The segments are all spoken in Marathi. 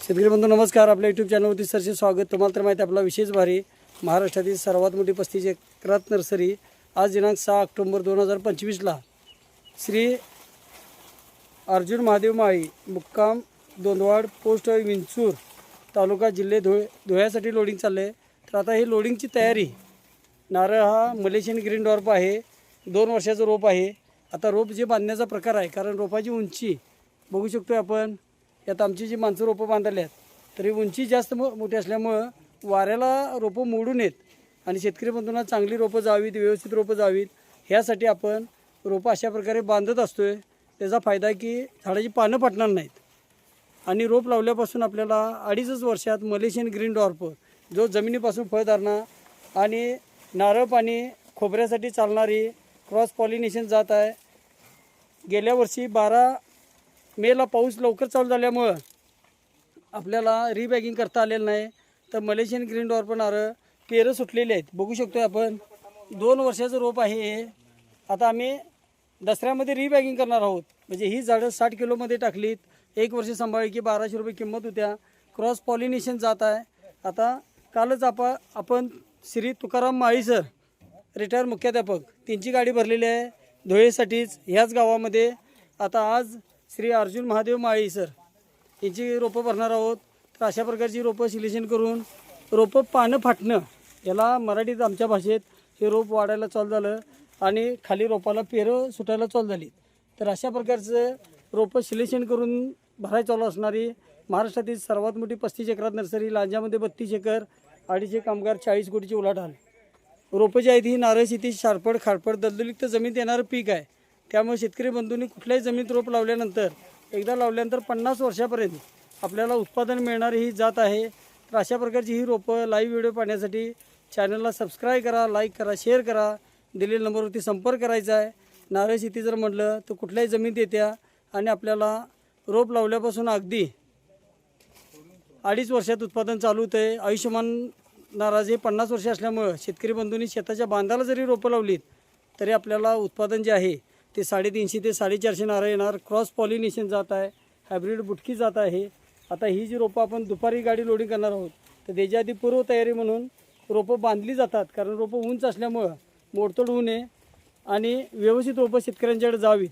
शेतकरी बंधू नमस्कार. आपल्या यूट्यूब चॅनलवरती सरचे स्वागत. तुम्हाला तर माहिती आपला विशेष भारी महाराष्ट्रातील सर्वात मोठी 35 एकरात नर्सरी आज दिनांक 6 ऑक्टोबर 2025ला श्री अर्जुन महादेव माळी मुक्काम दोंदवाड पोस्ट विंचूर तालुका जिल्हे धुळ्यासाठी लोडिंग चाललं आहे. तर आता ही लोडिंगची तयारी. नारळ हा मलेशियन ग्रीन डॉर्फ आहे. 2 वर्षाचं रोप आहे. आता रोप जे बांधण्याचा प्रकार आहे, कारण रोपाची उंची बघू शकतो आपण. यात आमची जी माणसं रोपं बांधले आहेत तरी उंची जास्त मोठी असल्यामुळं वाऱ्याला रोपं मोडू नयेत आणि शेतकरी बंधूंना चांगली रोपं जावीत, व्यवस्थित रोपं जावीत ह्यासाठी आपण रोपं अशा प्रकारे बांधत असतो आहे. त्याचा फायदा आहे की झाडाची पानं फाटणार नाहीत आणि रोप लावल्यापासून आपल्याला 2.5 वर्षात मलेशियन ग्रीन डॉर्फ जो जमिनीपासून फळधारणा आणि नारळ पाणी खोबऱ्यासाठी चालणारी क्रॉस पॉलिनेशन जात आहे. गेल्या वर्षी 12 मेला पाऊस लवकर चालू झाल्यामुळं आपल्याला रिबॅगिंग करता आलेलं नाही. तर मलेशियन ग्रीन डॉर्फ नारळ पेरं सुटलेले आहेत. बघू शकतो आपण 2 वर्षाचं रोप आहे हे. आता आम्ही दसऱ्यामध्ये रिबॅगिंग करणार आहोत. म्हणजे ही झाडं 60 किलोमध्ये टाकलीत. 1 वर्ष सांभाळली की 1200 रुपये किंमत होत्या. क्रॉस पॉलिनेशन जात आहे. आता कालच आपण श्री तुकाराम माळी सर रिटायर मुख्याध्यापक त्यांची गाडी भरलेली आहे धुळेसाठीच ह्याच गावामध्ये. आता आज श्री अर्जुन महादेव माळी सर यांची रोपं भरणार आहोत. तर अशा प्रकारची रोपं सिलेक्शन करून रोपं पानं फाटणं याला मराठीत आमच्या भाषेत हे रोप वाढायला चालू झालं आणि खाली रोपाला पेरं सुटायला चालू झाली. तर अशा प्रकारचं रोपं सिलेक्शन करून भरायला चालू असणारी महाराष्ट्रातील सर्वात मोठी 35 एकरात नर्सरी. लांजामध्ये 32 एकर, 250 कामगार, 40 कोटीची उलाढाल. रोपं जी आहेत ही नारळ शेती शारपड खारपड दलदलीत जमीन येणारं पीक आहे. त्यामुळे शेतकरी बंधूंनी कुठल्याही जमिनीत रोप लावल्यानंतर एकदा लावल्यानंतर 50 वर्षापर्यंत आपल्याला उत्पादन मिळणारी ही जात आहे. तर अशा प्रकारची ही रोपं लाईव्ह व्हिडिओ पाहण्यासाठी चॅनलला सबस्क्राईब करा, लाईक करा, शेअर करा. दिलेल्या नंबरवरती संपर्क करायचा आहे. नारळ शेती जर म्हटलं तर कुठल्याही जमिनीत येत्या आणि आपल्याला रोप लावल्यापासून अगदी 2.5 वर्षात उत्पादन चालू होतं. आयुष्यमान नारळ हे 50 वर्ष असल्यामुळं शेतकरी बंधूंनी शेताच्या बांधाला जरी रोपं लावलीत तरी आपल्याला उत्पादन जे आहे ते 350 ते 450 नारळ येणार. क्रॉस पॉलिनेशन जात आहे, हायब्रिड बुटकी जात आहे. आता ही जी रोपं आपण दुपारी गाडी लोडिंग करणार आहोत तर त्याच्या आधी पूर्वतयारी म्हणून रोपं बांधली जातात. कारण रोपं उंच असल्यामुळं मोडतोड होऊ नये आणि व्यवस्थित रोपं शेतकऱ्यांच्याकडे जावीत.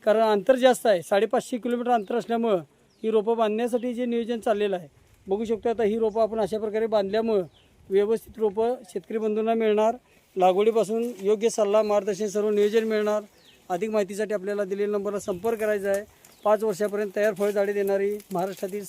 कारण अंतर जास्त आहे, 550 किलोमीटर अंतर असल्यामुळं ही रोपं बांधण्यासाठी जे नियोजन चाललेलं आहे बघू शकतो. आता ही रोपं आपण अशा प्रकारे बांधल्यामुळं व्यवस्थित रोपं शेतकरी बंधूंना मिळणार. लागवडीपासून योग्य सल्ला मार्गदर्शन सर्व नियोजन मिळणार. अधिक माहितीसाठी आपल्याला दिलेल्या नंबरला संपर्क करायचा आहे. 5 वर्षापर्यंत तयार फळझाडे देणारी महाराष्ट्रातील